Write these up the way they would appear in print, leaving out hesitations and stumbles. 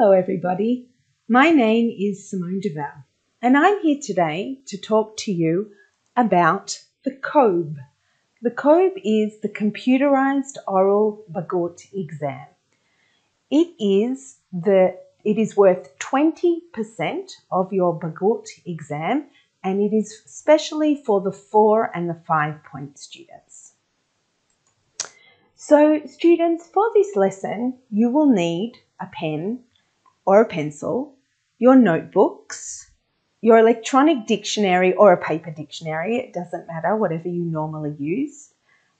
Hello everybody, my name is Simon Duvall and I'm here today to talk to you about the COBE. The COBE is the Computerised Oral Bagrut exam. It is worth 20% of your Bagrut exam and it is specially for the 4 and the 5 point students. So students, for this lesson you will need a pen or a pencil, your notebooks, your electronic dictionary or a paper dictionary, it doesn't matter, whatever you normally use.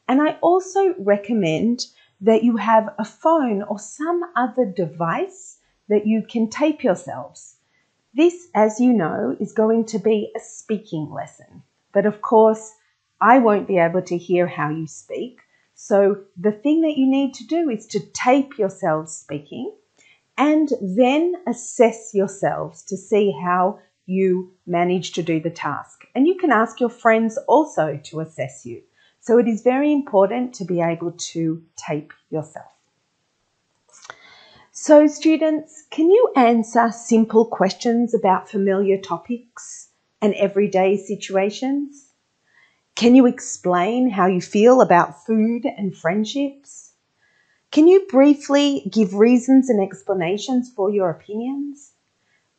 And I also recommend that you have a phone or some other device that you can tape yourselves. This, as you know, is going to be a speaking lesson. But of course, I won't be able to hear how you speak. So the thing that you need to do is to tape yourselves speaking and then assess yourselves to see how you manage to do the task. And you can ask your friends also to assess you. So it is very important to be able to tape yourself. So students, can you answer simple questions about familiar topics and everyday situations? Can you explain how you feel about food and friendships? Can you briefly give reasons and explanations for your opinions?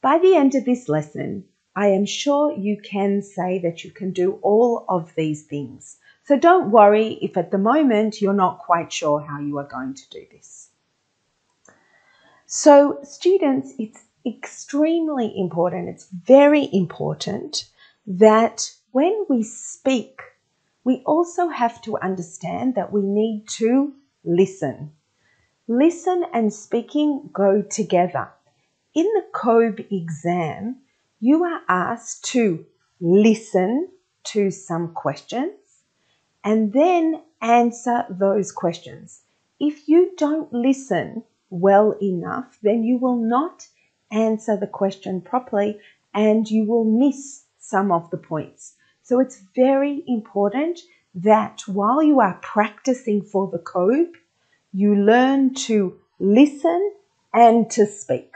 By the end of this lesson, I am sure you can say that you can do all of these things. So don't worry if at the moment you're not quite sure how you are going to do this. So students, it's extremely important, it's very important that when we speak, we also have to understand that we need to listen. Listen and speaking go together. In the COBE exam, you are asked to listen to some questions and then answer those questions. If you don't listen well enough, then you will not answer the question properly and you will miss some of the points. So it's very important that while you are practicing for the COBE, you learn to listen and to speak.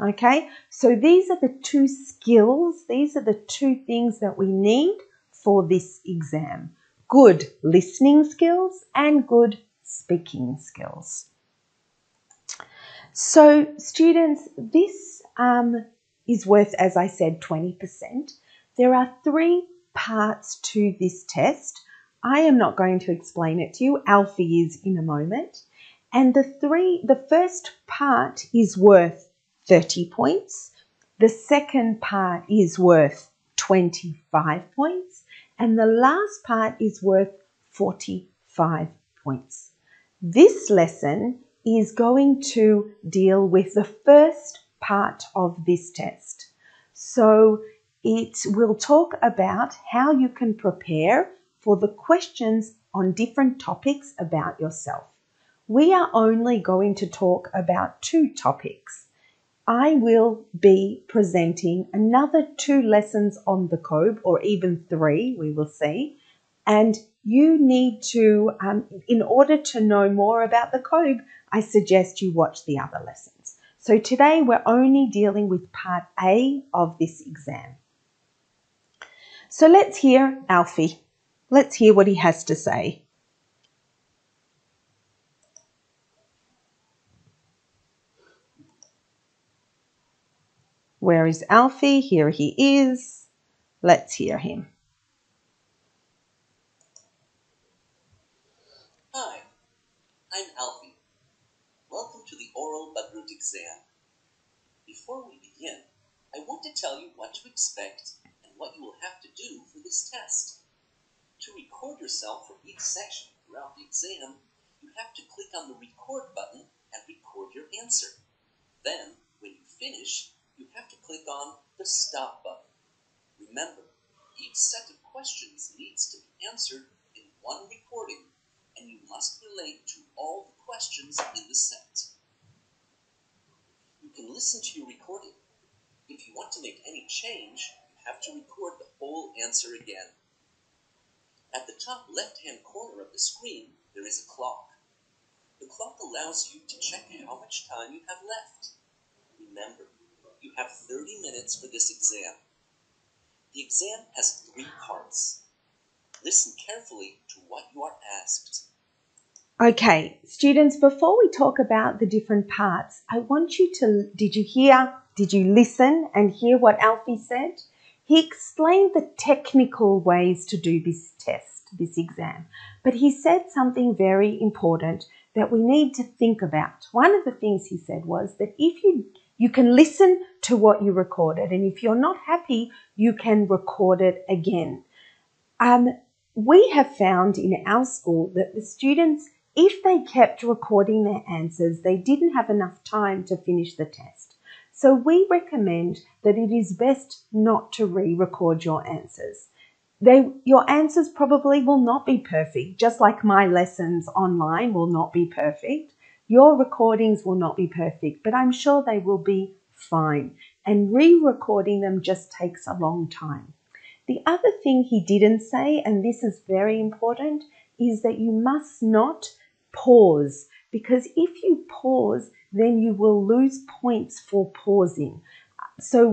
Okay, so these are the two skills, these are the two things that we need for this exam. Good listening skills and good speaking skills. So students, this is worth, as I said, 20%. There are 3 parts to this test. I am not going to explain it to you. Alfie is in a moment. And the first part is worth 30 points. The second part is worth 25 points. And the last part is worth 45 points. This lesson is going to deal with the first part of this test. So it will talk about how you can prepare for the questions on different topics about yourself. We are only going to talk about 2 topics. I will be presenting another 2 lessons on the COBE, or even 3, we will see. And you need to, in order to know more about the COBE, I suggest you watch the other lessons. So today we're only dealing with part A of this exam. So let's hear Alfie. Let's hear what he has to say. Where is Alfie? Here he is. Let's hear him. Hi, I'm Alfie. Welcome to the Oral Bagrut exam. Before we begin, I want to tell you what to expect and what you will have to do for this test. To record yourself for each section throughout the exam, you have to click on the record button and record your answer. Then, when you finish, you have to click on the stop button. Remember, each set of questions needs to be answered in one recording, and you must relate to all the questions in the set. You can listen to your recording. If you want to make any change, you have to record the whole answer again. At the top left-hand corner of the screen, there is a clock. The clock allows you to check how much time you have left. remember, you have 30 minutes for this exam. The exam has 3 parts. Listen carefully to what you are asked. Okay, students, before we talk about the different parts, I want you to, did you listen and hear what Alfie said? He explained the technical ways to do this test, this exam, but he said something very important that we need to think about. One of the things he said was that if you can listen to what you recorded, and if you're not happy, you can record it again. We have found in our school that the students, if they kept recording their answers, they didn't have enough time to finish the test. So we recommend that it is best not to re-record your answers. Your answers probably will not be perfect, just like my lessons online will not be perfect. Your recordings will not be perfect, but I'm sure they will be fine. And re-recording them just takes a long time. The other thing he didn't say, and this is very important, is that you must not pause, because if you pause, then you will lose points for pausing. So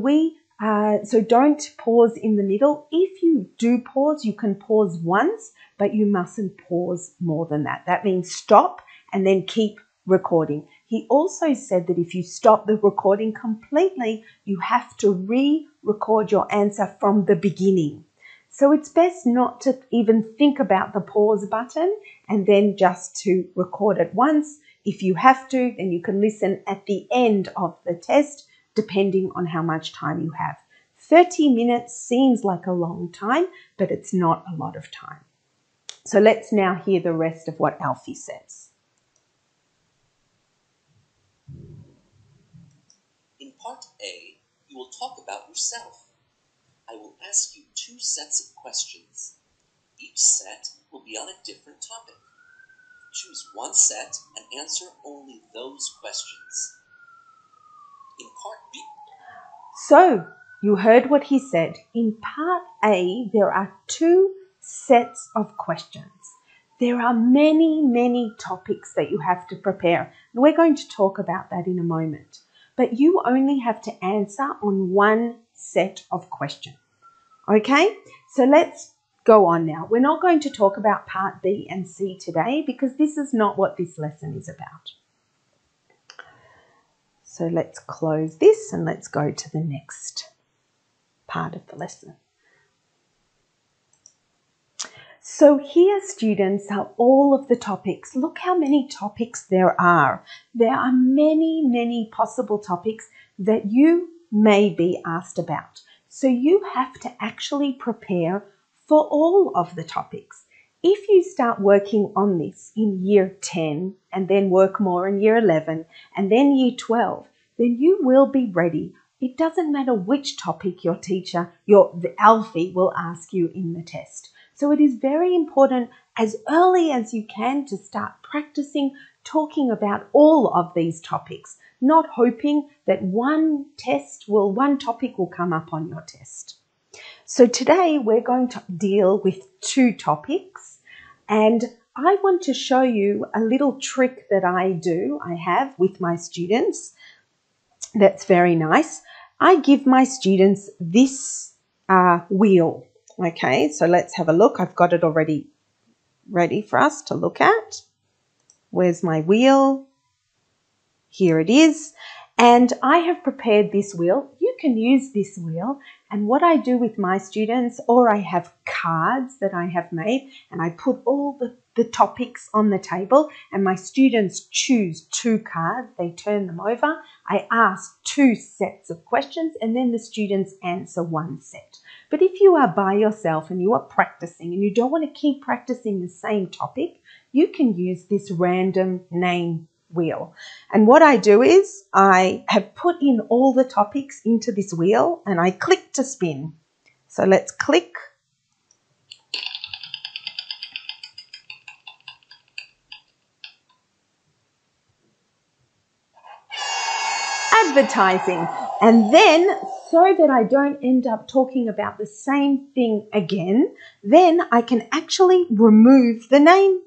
don't pause in the middle. If you do pause, you can pause once, but you mustn't pause more than that. That means stop and then keep recording. He also said that if you stop the recording completely, you have to re-record your answer from the beginning. So it's best not to even think about the pause button and then just to record it once. If you have to, then you can listen at the end of the test, depending on how much time you have. 30 minutes seems like a long time, but it's not a lot of time. So let's now hear the rest of what Alfie says. In part A, you will talk about yourself. I will ask you 2 sets of questions. Each set will be on a different topic. Choose one set and answer only those questions. In part B. So, you heard what he said. In part A, there are 2 sets of questions. There are many, many topics that you have to prepare. And we're going to talk about that in a moment. But you only have to answer on one set of questions. Okay, so let's go on now. We're not going to talk about part B and C today because this is not what this lesson is about. So let's close this and let's go to the next part of the lesson. So here, students, are all of the topics. Look how many topics there are. There are many, many possible topics that you may be asked about. So you have to actually prepare for all of the topics. If you start working on this in year 10 and then work more in year 11 and then year 12, then you will be ready. It doesn't matter which topic your teacher, the Alfie, will ask you in the test. So it is very important as early as you can to start practicing talking about all of these topics, not hoping that one topic will come up on your test. So today we're going to deal with 2 topics, and I want to show you a little trick that I have with my students that's very nice. I give my students this wheel. Okay, so let's have a look. I've got it already ready for us to look at. Where's my wheel? Here it is. And I have prepared this wheel. You can use this wheel. And what I do with my students, or I have cards that I have made, and I put all the topics on the table, and my students choose 2 cards. They turn them over. I ask 2 sets of questions, and then the students answer 1 set. But if you are by yourself and you are practicing and you don't want to keep practicing the same topic, you can use this random name wheel. And what I do is I have put in all the topics into this wheel and I click to spin. So let's click. Advertising. And then, so that I don't end up talking about the same thing again, then I can actually remove the name.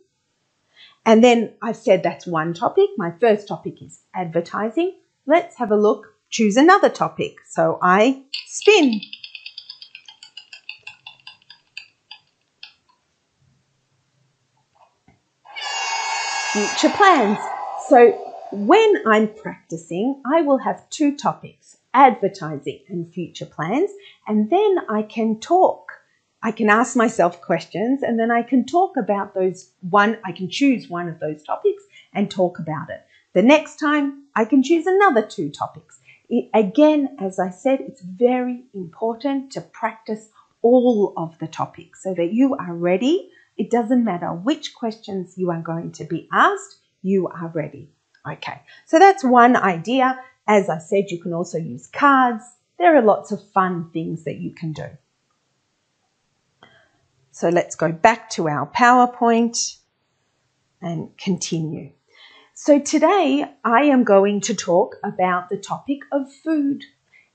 And then I've said that's one topic. My first topic is advertising. Let's have a look choose another topic. So I spin. Future plans. So when I'm practicing, I will have two topics, advertising and future plans, and then I can talk. I can ask myself questions, and then I can talk about I can choose one of those topics and talk about it. The next time I can choose another two topics. Again, as I said, it's very important to practice all of the topics so that you are ready. It doesn't matter which questions you are going to be asked, you are ready. Okay, so that's one idea. As I said, you can also use cards. There are lots of fun things that you can do. So let's go back to our PowerPoint and continue. So today I am going to talk about the topic of food.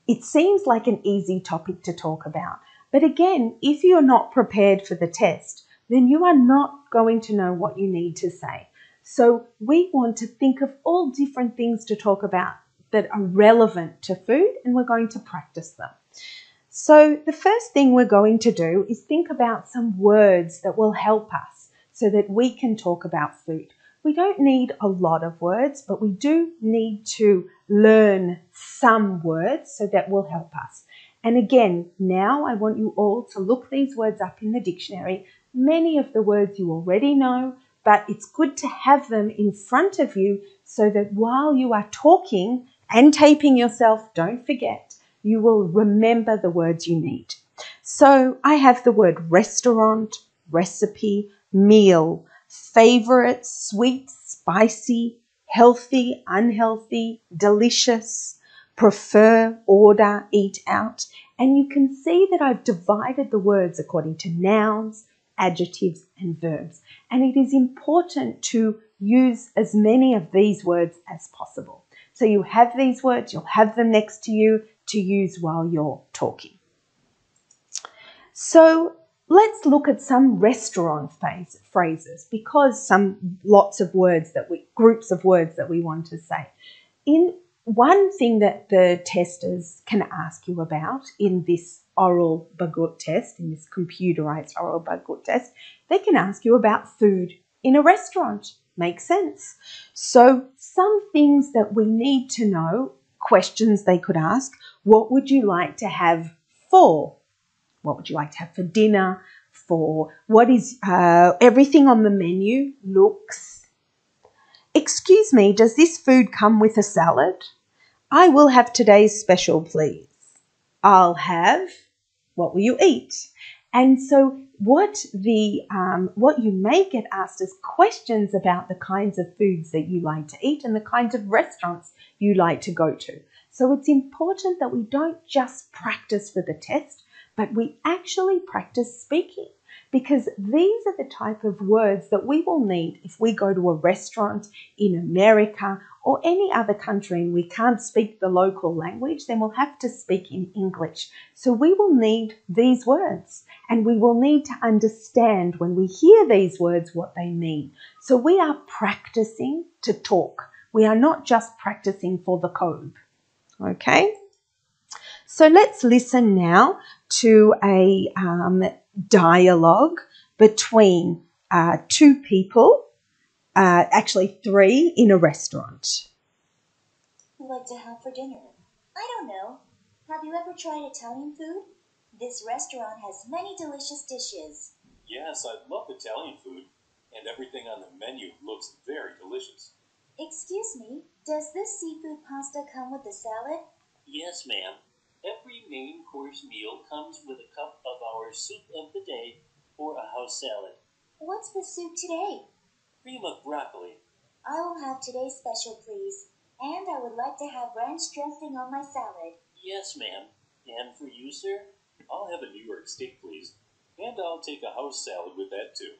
It seems like an easy topic to talk about, but again, if you're not prepared for the test, then you are not going to know what you need to say. So we want to think of all different things to talk about that are relevant to food, and we're going to practice them. So the first thing we're going to do is think about some words that will help us so that we can talk about food. We don't need a lot of words, but we do need to learn some words so that will help us. And again, now I want you all to look these words up in the dictionary. Many of the words you already know, but it's good to have them in front of you so that while you are talking and taping yourself, don't forget, you will remember the words you need. So I have the word restaurant, recipe, meal, favorite, sweet, spicy, healthy, unhealthy, delicious, prefer, order, eat out. And you can see that I've divided the words according to nouns, adjectives and verbs. And it is important to use as many of these words as possible. So you have these words, you'll have them next to you to use while you're talking. So let's look at some restaurant phrases, because lots of words groups of words that we want to say. One thing that the testers can ask you about in this oral Bagrut test, in this computerized oral Bagrut test, they can ask you about food in a restaurant. Makes sense. So some things that we need to know, questions they could ask: what would you like to have for? What would you like to have for dinner? For what is everything on the menu looks? Excuse me, does this food come with a salad? I will have today's special, please. I'll have, what will you eat? And so what you may get asked is questions about the kinds of foods that you like to eat and the kinds of restaurants you like to go to. So it's important that we don't just practice for the test, but we actually practice speaking, because these are the type of words that we will need if we go to a restaurant in America or any other country and we can't speak the local language, then we'll have to speak in English. So we will need these words, and we will need to understand when we hear these words what they mean. So we are practicing to talk. We are not just practicing for the COBE. Okay? So let's listen now to a dialogue between two people, actually three, in a restaurant. What to have for dinner? I don't know. Have you ever tried Italian food? This restaurant has many delicious dishes. Yes, I love Italian food, and everything on the menu looks very delicious. Excuse me, does this seafood pasta come with a salad? Yes, ma'am. Every main course meal comes with a cup of our soup of the day or a house salad. What's the soup today? Cream of broccoli. I will have today's special, please. And I would like to have ranch dressing on my salad. Yes, ma'am. And for you, sir? I'll have a New York steak, please. And I'll take a house salad with that, too.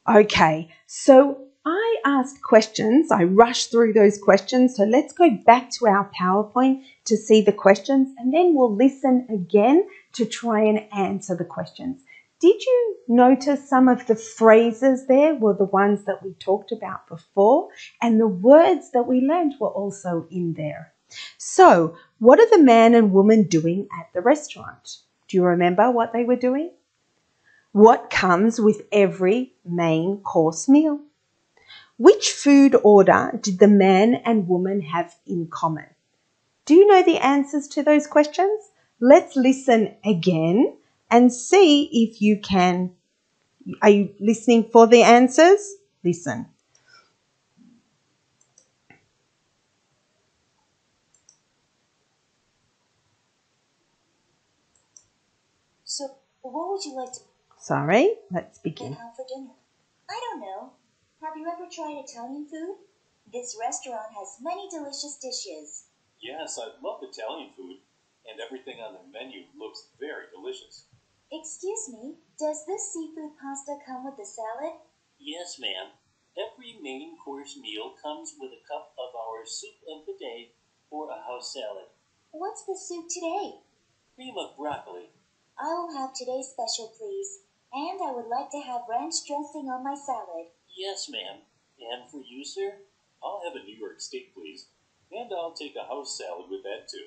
Okay, so I asked questions. I rushed through those questions. So let's go back to our PowerPoint to see the questions, and then we'll listen again to try and answer the questions. Did you notice some of the phrases there were the ones that we talked about before, and the words that we learned were also in there? So, what are the man and woman doing at the restaurant? Do you remember what they were doing? What comes with every main course meal? Which food order did the man and woman have in common? Do you know the answers to those questions? Let's listen again and see if you can. Are you listening for the answers? Listen. So, what would you like to Sorry, let's begin. have for dinner? I don't know. Have you ever tried Italian food? This restaurant has many delicious dishes. Yes, I love Italian food, and everything on the menu looks very delicious. Excuse me, does this seafood pasta come with a salad? Yes, ma'am. Every main course meal comes with a cup of our soup of the day or a house salad. What's the soup today? Cream of broccoli. I will have today's special, please. And I would like to have ranch dressing on my salad. Yes, ma'am. And for you, sir? I'll have a New York steak, please. And I'll take a house salad with that, too.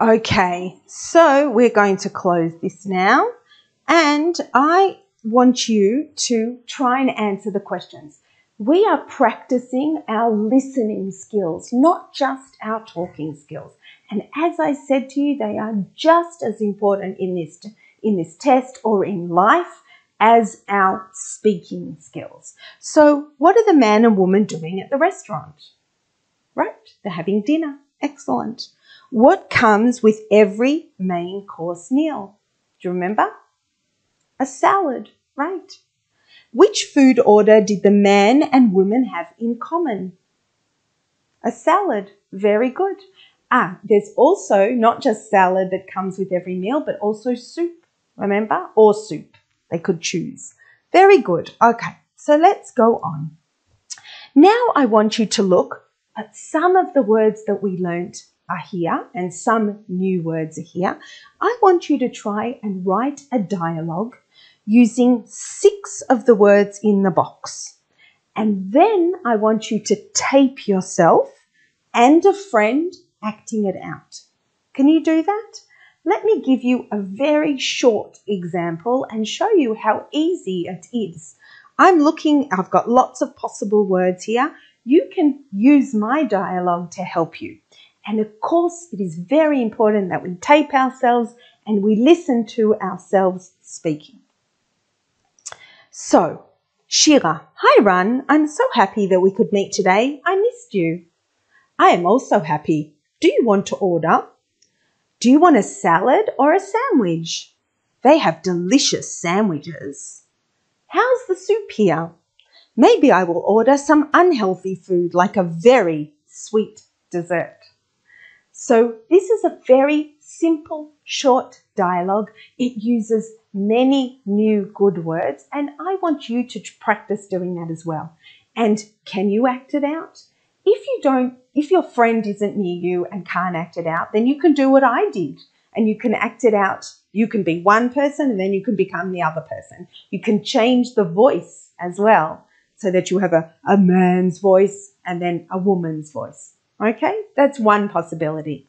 Okay, so we're going to close this now, and I want you to try and answer the questions. We are practicing our listening skills, not just our talking skills. And as I said to you, they are just as important in this test or in life as our speaking skills. So what are the man and woman doing at the restaurant? Right, they're having dinner. Excellent. What comes with every main course meal? Do you remember? A salad, right. Which food order did the man and woman have in common? A salad. Very good. There's also not just salad that comes with every meal, but also soup, remember? Or soup. They could choose. Very good. Okay, so let's go on. Now I want you to look at some of the words that we learnt are here and some new words are here. I want you to try and write a dialogue using 6 of the words in the box. And then I want you to tape yourself and a friend acting it out. Can you do that? Let me give you a very short example and show you how easy it is. I've got lots of possible words here. You can use my dialogue to help you. And of course, it is very important that we tape ourselves and we listen to ourselves speaking. So, Shira, hi Ran, I'm so happy that we could meet today. I missed you. I am also happy. Do you want to order? Do you want a salad or a sandwich? They have delicious sandwiches. How's the soup here? Maybe I will order some unhealthy food like a very sweet dessert. So this is a very simple, short dialogue. It uses many new good words, and I want you to practice doing that as well. And can you act it out? If your friend isn't near you and can't act it out, then you can do what I did and you can act it out. You can be one person and then you can become the other person. You can change the voice as well so that you have a man's voice and then a woman's voice. Okay, that's one possibility.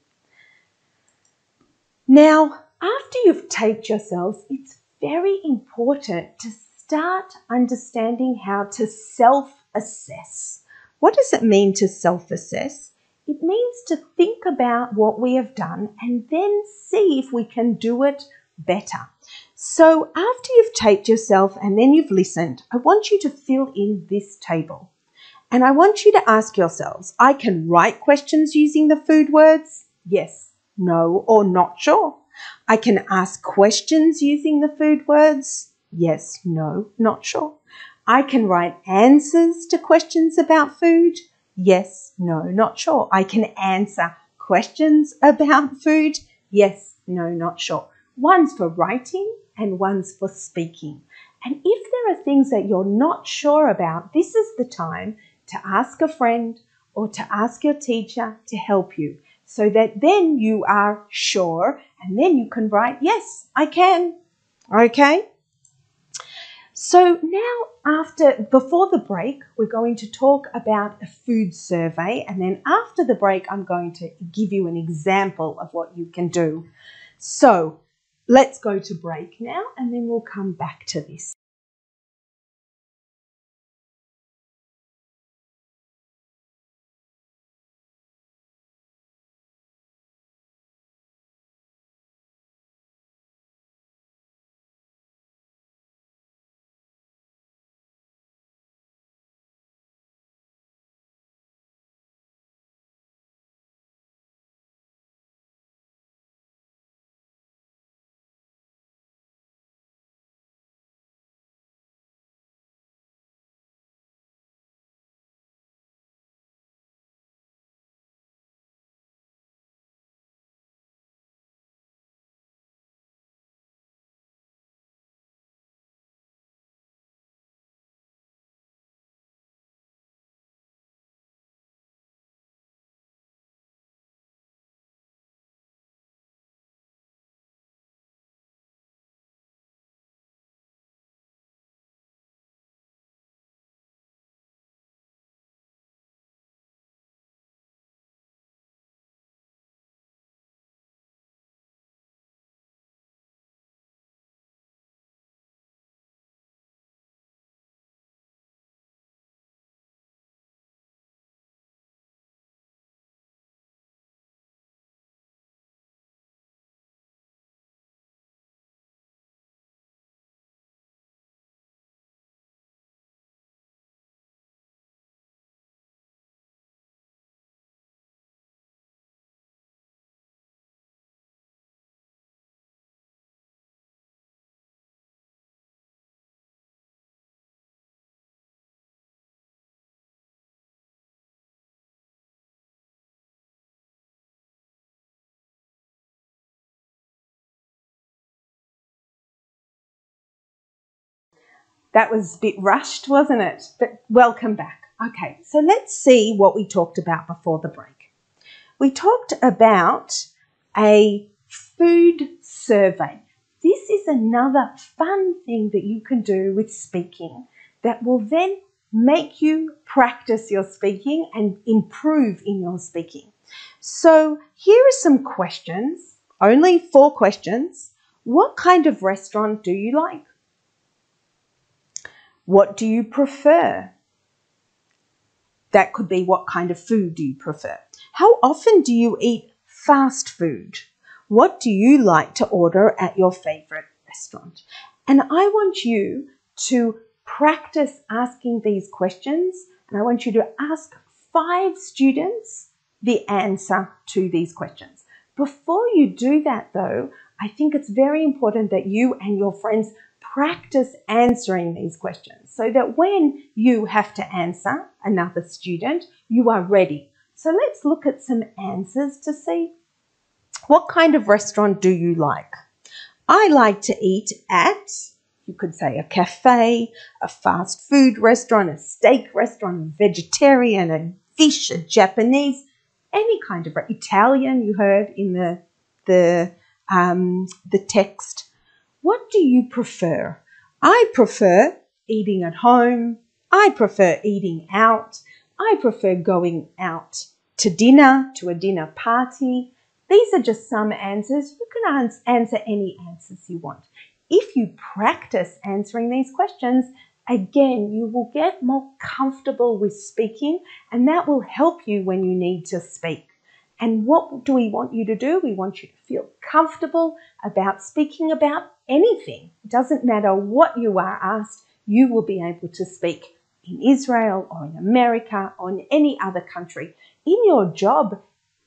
Now, after you've taped yourselves, it's very important to start understanding how to self-assess. What does it mean to self-assess? It means to think about what we have done and then see if we can do it better. So after you've taped yourself and then you've listened, I want you to fill in this table. And I want you to ask yourselves, I can write questions using the food words? Yes, no, or not sure. I can ask questions using the food words? Yes, no, not sure. I can write answers to questions about food? Yes, no, not sure. I can answer questions about food? Yes, no, not sure. One's for writing and one's for speaking. And if there are things that you're not sure about, this is the time to ask a friend or to ask your teacher to help you so that then you are sure and then you can write, yes, I can. Okay? So now before the break, we're going to talk about a food survey, and then after the break, I'm going to give you an example of what you can do. So let's go to break now, and then we'll come back to this. That was a bit rushed, wasn't it? But welcome back. Okay, so let's see what we talked about before the break. We talked about a food survey. This is another fun thing that you can do with speaking that will then make you practice your speaking and improve in your speaking. So here are some questions, only 4 questions. What kind of restaurant do you like? What do you prefer? That could be what kind of food do you prefer? How often do you eat fast food? What do you like to order at your favourite restaurant? And I want you to practice asking these questions, and I want you to ask 5 students the answer to these questions. Before you do that though, I think it's very important that you and your friends practice answering these questions so that when you have to answer another student, you are ready. So let's look at some answers to see what kind of restaurant do you like. I like to eat at, you could say a cafe, a fast food restaurant, a steak restaurant, a vegetarian, a fish, a Japanese, any kind of Italian you heard in the text. What do you prefer? I prefer eating at home. I prefer eating out. I prefer going out to dinner, to a dinner party. These are just some answers. You can answer any answers you want. If you practice answering these questions, again, you will get more comfortable with speaking, and that will help you when you need to speak. And what do we want you to do? We want you to feel comfortable about speaking about anything. It doesn't matter what you are asked, you will be able to speak in Israel or in America or in any other country. In your job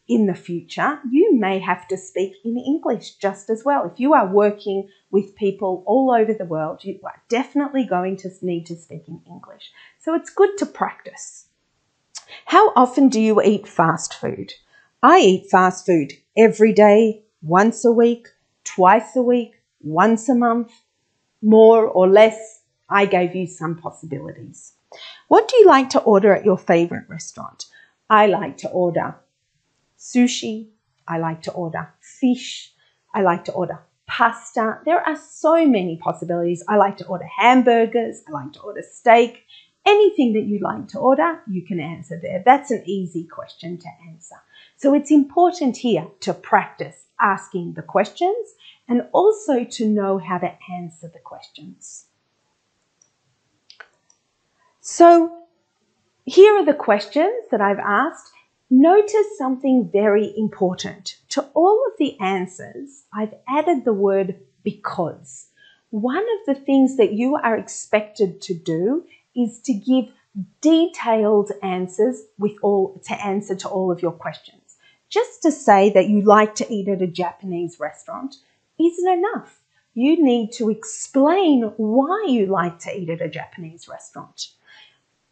in the future, you may have to speak in English just as well. If you are working with people all over the world, you are definitely going to need to speak in English. So it's good to practice. How often do you eat fast food? I eat fast food every day, once a week, twice a week, once a month, more or less. I gave you some possibilities. What do you like to order at your favourite restaurant? I like to order sushi. I like to order fish. I like to order pasta. There are so many possibilities. I like to order hamburgers. I like to order steak. Anything that you like to order, you can answer there. That's an easy question to answer. So it's important here to practice asking the questions and also to know how to answer the questions. So here are the questions that I've asked. Notice something very important. To all of the answers, I've added the word because. One of the things that you are expected to do is to give detailed answers to answer to all of your questions. Just to say that you like to eat at a Japanese restaurant isn't enough. You need to explain why you like to eat at a Japanese restaurant.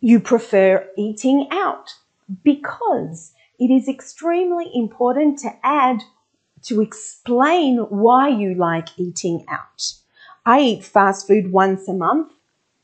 You prefer eating out because it is extremely important to explain why you like eating out. I eat fast food once a month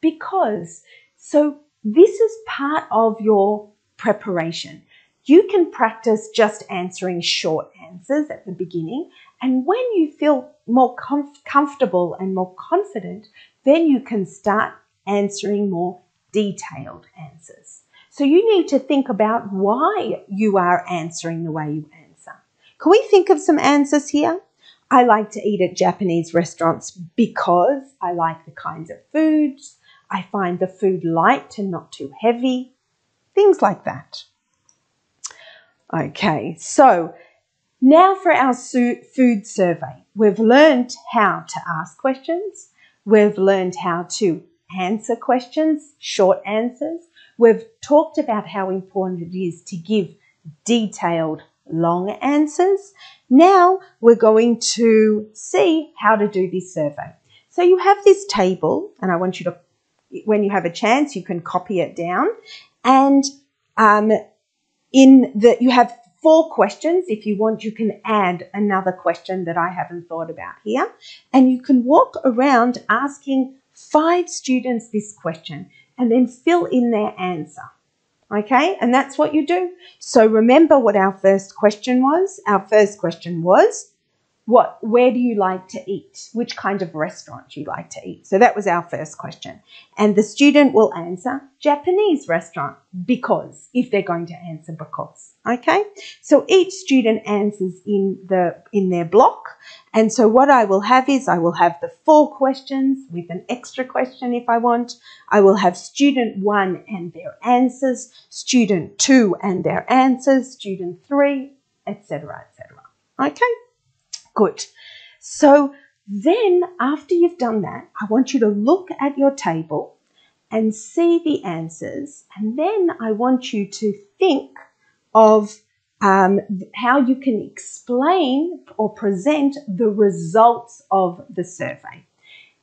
because. So this is part of your preparation. You can practice just answering short answers at the beginning, and when you feel more comfortable and more confident, then you can start answering more detailed answers. So you need to think about why you are answering the way you answer. Can we think of some answers here? I like to eat at Japanese restaurants because I like the kinds of foods. I find the food light and not too heavy. Things like that. Okay, so now for our food survey. We've learned how to ask questions. We've learned how to answer questions, short answers. We've talked about how important it is to give detailed, long answers. Now we're going to see how to do this survey. So you have this table, and I want you to, when you have a chance, you can copy it down. And you have 4 questions. If you want, you can add another question that I haven't thought about here. And you can walk around asking 5 students this question and then fill in their answer. Okay, and that's what you do. So remember what our first question was. Our first question was, where do you like to eat? Which kind of restaurant you like to eat? So that was our first question. And the student will answer Japanese restaurant because, if they're going to answer because. Okay, so each student answers in their block. And so what I will have is I will have the 4 questions with an extra question if I want. I will have student 1 and their answers, student 2 and their answers, student 3, etc., etc. Okay. Good. So then after you've done that, I want you to look at your table and see the answers. And then I want you to think of how you can explain or present the results of the survey.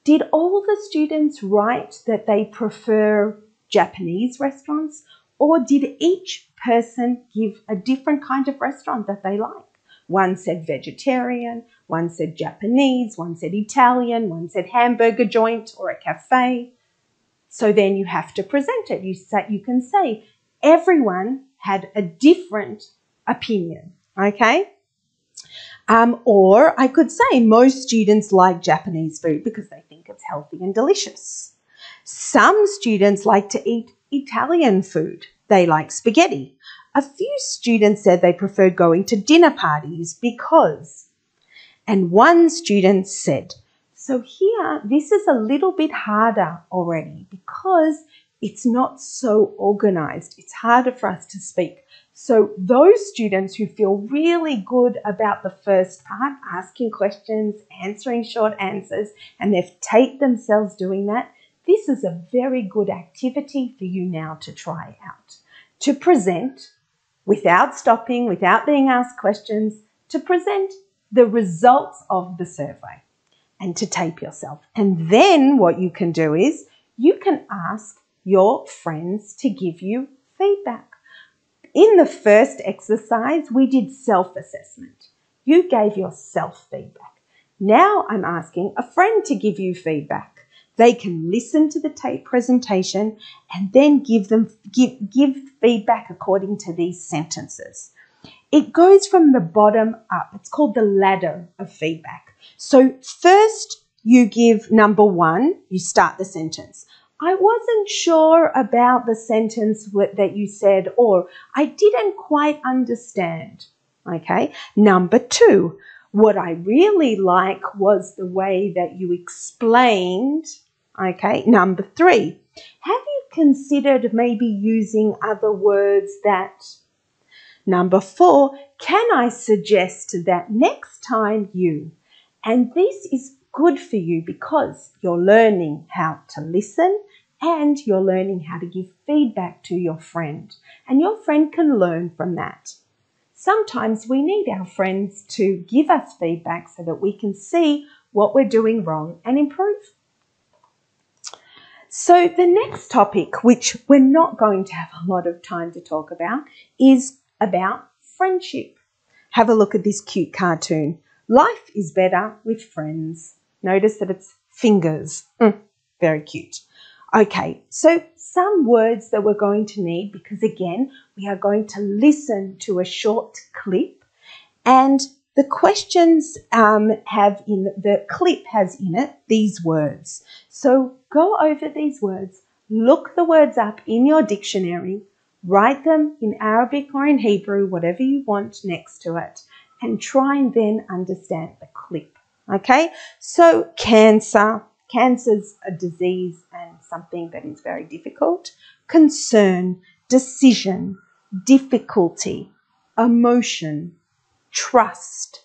Did all the students write that they prefer Japanese restaurants, or did each person give a different kind of restaurant that they like? One said vegetarian, one said Japanese, one said Italian, one said hamburger joint or a cafe. So then you have to present it. You can say everyone had a different opinion, okay? Or I could say most students like Japanese food because they think it's healthy and delicious. Some students like to eat Italian food. They like spaghetti. A few students said they preferred going to dinner parties because, and one student said, so here, this is a little bit harder already because it's not so organised. It's harder for us to speak. So those students who feel really good about the first part, asking questions, answering short answers, and they've taped themselves doing that, this is a very good activity for you now to try out. To present, without stopping, without being asked questions, to present the results of the survey and to tape yourself. And then what you can do is you can ask your friends to give you feedback. In the first exercise, we did self-assessment. You gave yourself feedback. Now I'm asking a friend to give you feedback. They can listen to the tape presentation and then give feedback according to these sentences. It goes from the bottom up. It's called the ladder of feedback. So first you give number 1, you start the sentence. I wasn't sure about the sentence that you said, or I didn't quite understand. Okay. Number 2, what I really like was the way that you explained. Okay. Number 3, have you considered maybe using other words that... Number 4, can I suggest that next time you... And this is good for you because you're learning how to listen and you're learning how to give feedback to your friend. And your friend can learn from that. Sometimes we need our friends to give us feedback so that we can see what we're doing wrong and improve. So the next topic, which we're not going to have a lot of time to talk about, is about friendship. Have a look at this cute cartoon. Life is better with friends. Notice that it's fingers. Very cute. Okay, so some words that we're going to need, because again, we are going to listen to a short clip, and the questions the clip has in it these words. So go over these words, look the words up in your dictionary, write them in Arabic or in Hebrew, whatever you want next to it, and try and then understand the clip. Okay, so cancer. Cancer's a disease and something that is very difficult. Concern, decision, difficulty, emotion, trust,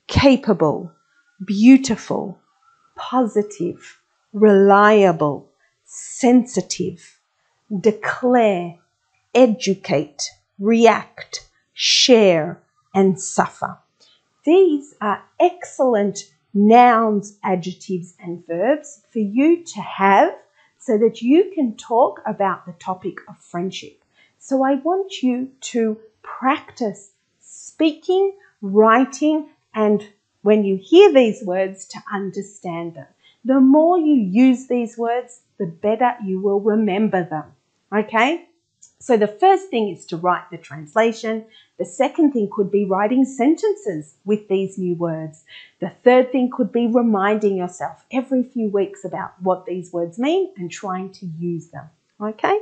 capable, beautiful, positive, reliable, sensitive, declare, educate, react, share, and suffer. These are excellent nouns, adjectives, and verbs for you to have so that you can talk about the topic of friendship. So I want you to practice speaking, writing, and when you hear these words, to understand them. The more you use these words, the better you will remember them. Okay? So the first thing is to write the translation. The second thing could be writing sentences with these new words. The third thing could be reminding yourself every few weeks about what these words mean and trying to use them. Okay?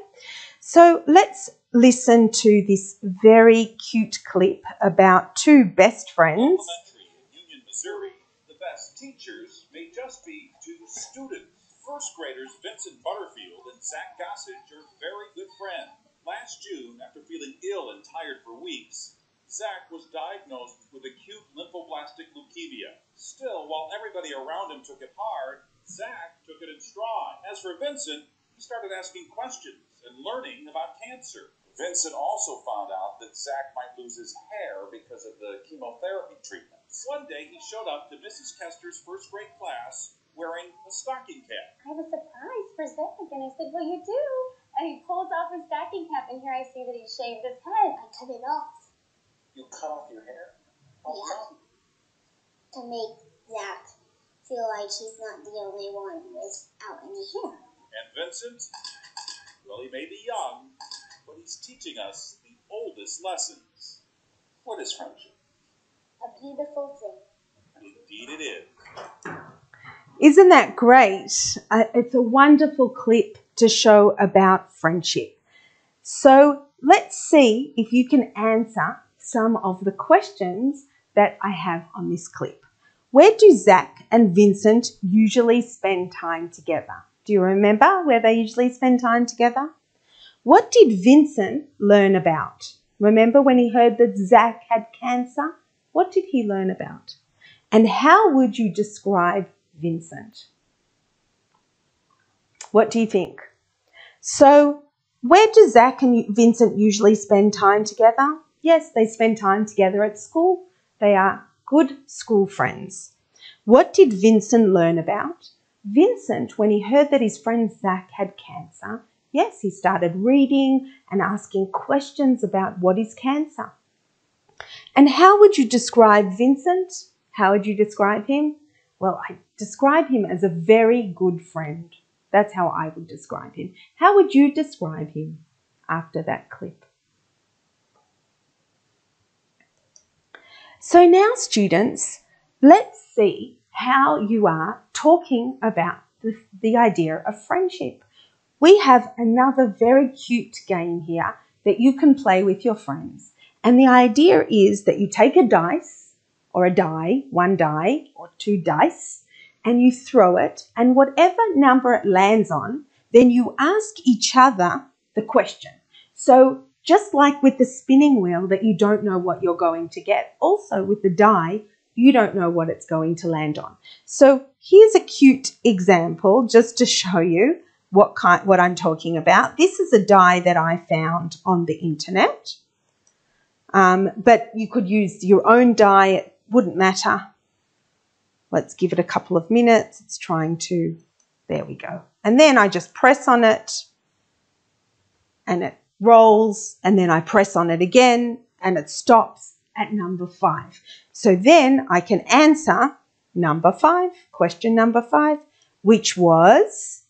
So let's listen to this very cute clip about two best friends. Elementary in Union, Missouri, the best teachers may just be two students. First graders Vincent Butterfield and Zach Gossage are very good friends. Last June, after feeling ill and tired for weeks, Zach was diagnosed with acute lymphoblastic leukemia. Still, while everybody around him took it hard, Zach took it in stride. As for Vincent, he started asking questions and learning about cancer. Vincent also found out that Zach might lose his hair because of the chemotherapy treatments. One day, he showed up to Mrs. Kester's first grade class wearing a stocking cap. I was surprised for Zach, and I said, "Well, you do." And he pulls off his stocking cap, and here I see that he shaved his head. I cut it off. You cut off your hair? How come? To make Zach feel like he's not the only one without any hair. And Vincent, well, he may be young, but he's teaching us the oldest lessons. What is friendship? A beautiful thing. Indeed it is. Isn't that great? It's a wonderful clip to show about friendship. So let's see if you can answer some of the questions that I have on this clip. Where do Zach and Vincent usually spend time together? Do you remember where they usually spend time together? What did Vincent learn about? Remember when he heard that Zach had cancer? What did he learn about? And how would you describe Vincent? What do you think? So, where do Zach and Vincent usually spend time together? Yes, they spend time together at school. They are good school friends. What did Vincent learn about? Vincent, when he heard that his friend Zach had cancer, yes, he started reading and asking questions about what is cancer. And how would you describe Vincent? How would you describe him? Well, I describe him as a very good friend. That's how I would describe him. How would you describe him after that clip? So now, students, let's see how you are talking about the idea of friendship. We have another very cute game here that you can play with your friends. And the idea is that you take a dice or a die, one die or two dice, and you throw it, and whatever number it lands on, then you ask each other the question. So just like with the spinning wheel that you don't know what you're going to get, also with the die, you don't know what it's going to land on. So here's a cute example just to show you what I'm talking about. This is a die that I found on the internet, but you could use your own die. It wouldn't matter. Let's give it a couple of minutes. It's trying to, there we go. And then I just press on it and it rolls, and then I press on it again and it stops at number 5. So then I can answer number 5, question number 5, which was,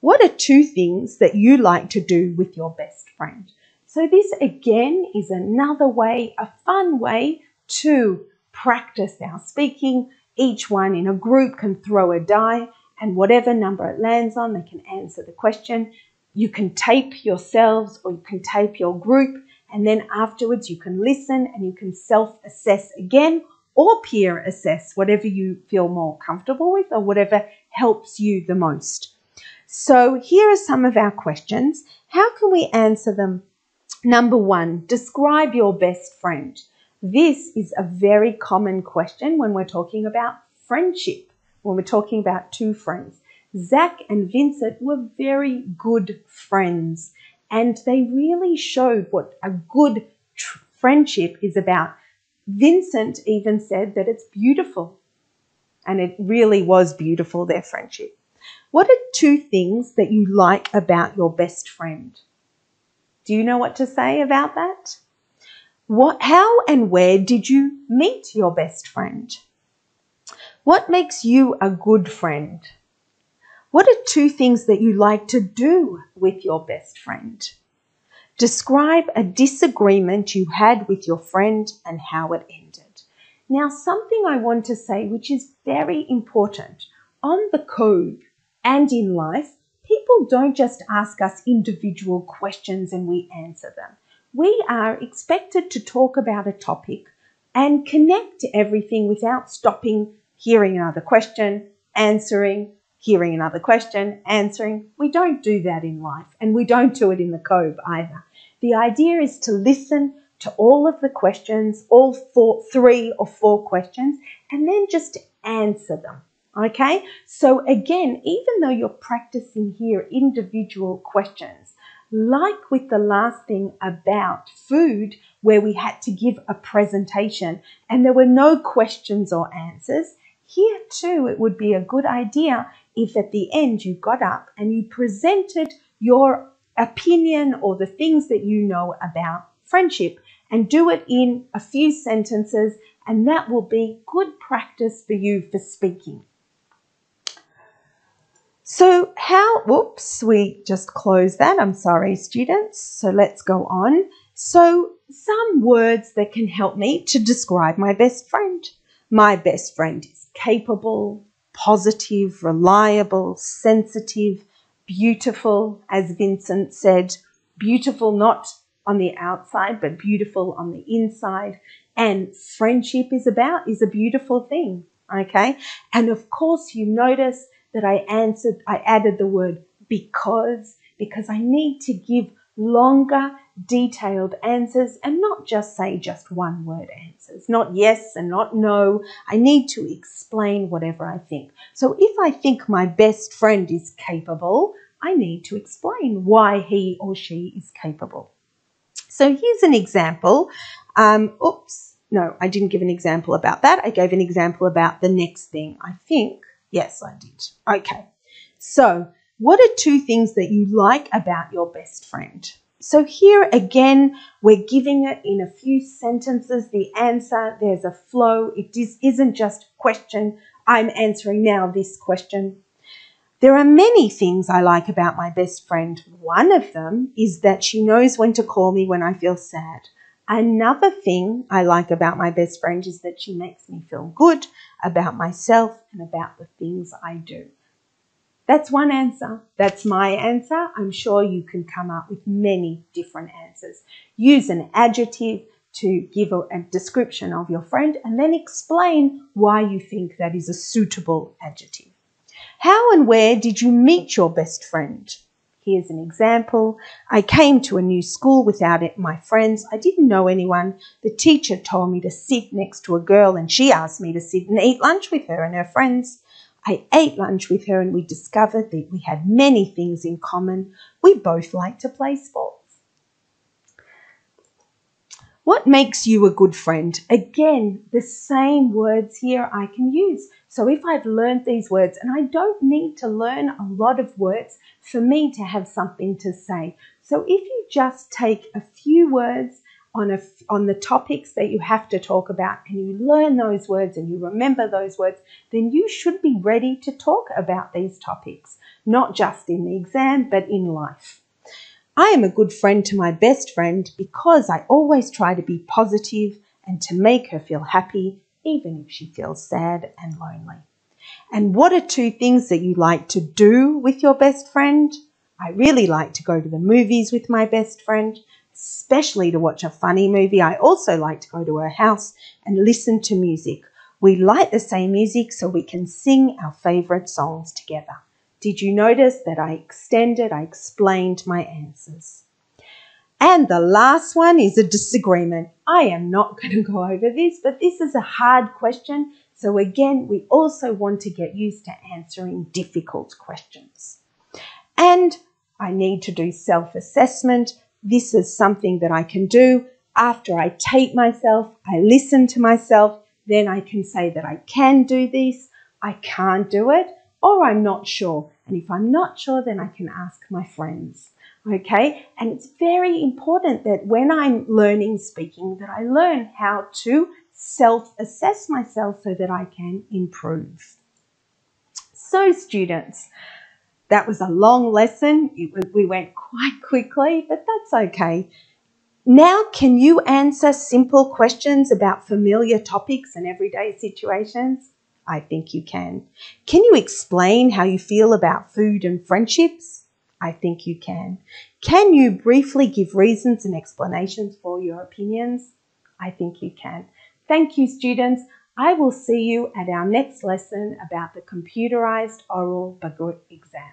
what are 2 things that you like to do with your best friend? So this again is another way, a fun way to practice our speaking. Each one in a group can throw a die, and whatever number it lands on, they can answer the question. You can tape yourselves or you can tape your group, and then afterwards you can listen and you can self-assess again or peer assess, whatever you feel more comfortable with or whatever helps you the most. So here are some of our questions. How can we answer them? Number 1, describe your best friend. This is a very common question when we're talking about friendship, when we're talking about 2 friends. Zach and Vincent were very good friends, and they really showed what a good friendship is about. Vincent even said that it's beautiful, and it really was beautiful, their friendship. What are 2 things that you like about your best friend? Do you know what to say about that? How and where did you meet your best friend? What makes you a good friend? What are 2 things that you like to do with your best friend? Describe a disagreement you had with your friend and how it ended. Now, something I want to say which is very important. On the COBE and in life, people don't just ask us individual questions and we answer them. We are expected to talk about a topic and connect to everything without stopping, hearing another question, answering, hearing another question, answering. We don't do that in life, and we don't do it in the COBE either. The idea is to listen to all of the questions, all 3 or 4 questions, and then just answer them. Okay? So again, even though you're practicing here individual questions, like with the last thing about food, where we had to give a presentation and there were no questions or answers, here too it would be a good idea if at the end you got up and you presented your opinion or the things that you know about friendship, and do it in a few sentences, and that will be good practice for you for speaking. So we just closed that. I'm sorry, students. So let's go on. So some words that can help me to describe my best friend. My best friend is capable, positive, reliable, sensitive, beautiful, as Vincent said, beautiful not on the outside, but beautiful on the inside. And friendship is a beautiful thing, okay? And of course, you notice that I added the word because I need to give longer, detailed answers and not just say just one word answers, not yes and not no. I need to explain whatever I think. So if I think my best friend is capable, I need to explain why he or she is capable. So here's an example. No, I didn't give an example about that. I gave an example about the next thing, I think. Yes, I did. Okay. So what are 2 things that you like about your best friend? So here again, we're giving it in a few sentences, the answer. There's a flow. It isn't just question. I'm answering now this question. There are many things I like about my best friend. One of them is that she knows when to call me when I feel sad. Another thing I like about my best friend is that she makes me feel good about myself and about the things I do. That's one answer. That's my answer. I'm sure you can come up with many different answers. Use an adjective to give a description of your friend and then explain why you think that is a suitable adjective. How and where did you meet your best friend? Here's an example. I came to a new school without my friends. I didn't know anyone. The teacher told me to sit next to a girl and she asked me to sit and eat lunch with her and her friends. I ate lunch with her and we discovered that we had many things in common. We both like to play sports. What makes you a good friend? Again, the same words here I can use. So if I've learned these words, and I don't need to learn a lot of words for me to have something to say. So if you just take a few words on the topics that you have to talk about and you learn those words and you remember those words, then you should be ready to talk about these topics, not just in the exam, but in life. I am a good friend to my best friend because I always try to be positive and to make her feel happy, even if she feels sad and lonely. And what are two things that you like to do with your best friend? I really like to go to the movies with my best friend, especially to watch a funny movie. I also like to go to her house and listen to music. We like the same music so we can sing our favourite songs together. Did you notice that I explained my answers? And the last one is a disagreement. I am not going to go over this, but this is a hard question. So again, we also want to get used to answering difficult questions. And I need to do self-assessment. This is something that I can do after I tape myself, I listen to myself, then I can say that I can do this, I can't do it, or I'm not sure. And if I'm not sure, then I can ask my friends. Okay? And it's very important that when I'm learning speaking, that I learn how to self-assess myself so that I can improve. So students, that was a long lesson. We went quite quickly, but that's okay. Now, can you answer simple questions about familiar topics and everyday situations? I think you can. Can you explain how you feel about food and friendships? I think you can. Can you briefly give reasons and explanations for your opinions? I think you can. Thank you, students. I will see you at our next lesson about the Computerised Oral Bagrut exam.